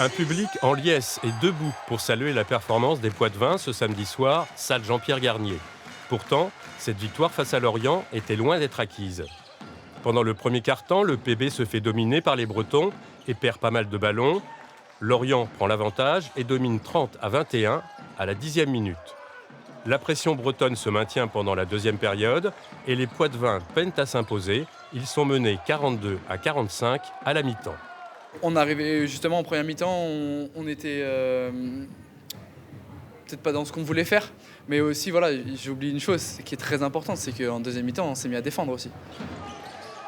Un public en liesse et debout pour saluer la performance des Poitevins ce samedi soir, salle Jean-Pierre Garnier. Pourtant, cette victoire face à Lorient était loin d'être acquise. Pendant le premier quart-temps, le PB se fait dominer par les Bretons et perd pas mal de ballons. Lorient prend l'avantage et domine 30-21 à la 10e minute. La pression bretonne se maintient pendant la deuxième période et les Poitevins peinent à s'imposer. Ils sont menés 42-45 à la mi-temps. On arrivait justement en première mi-temps, on était peut-être pas dans ce qu'on voulait faire, mais aussi voilà, j'ai oublié une chose qui est très importante, c'est qu'en deuxième mi-temps, on s'est mis à défendre aussi.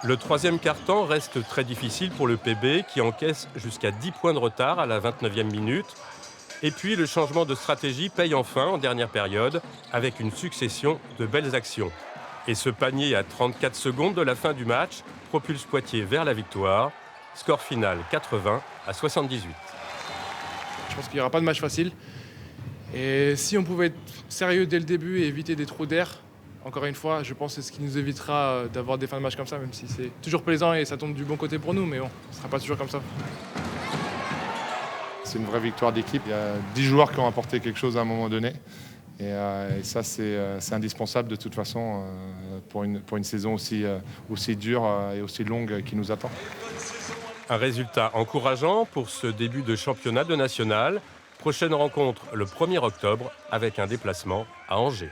Le troisième quart-temps reste très difficile pour le PB qui encaisse jusqu'à 10 points de retard à la 29e minute. Et puis le changement de stratégie paye enfin en dernière période avec une succession de belles actions. Et ce panier à 34 secondes de la fin du match propulse Poitiers vers la victoire. Score final 80-78. Je pense qu'il n'y aura pas de match facile. Et si on pouvait être sérieux dès le début et éviter des trous d'air, encore une fois, je pense que c'est ce qui nous évitera d'avoir des fins de match comme ça, même si c'est toujours plaisant et ça tombe du bon côté pour nous, mais bon, ce ne sera pas toujours comme ça. C'est une vraie victoire d'équipe. Il y a 10 joueurs qui ont apporté quelque chose à un moment donné. Et ça, c'est indispensable de toute façon pour une saison aussi dure et aussi longue qui nous attend. Un résultat encourageant pour ce début de championnat de national. Prochaine rencontre le 1er octobre avec un déplacement à Angers.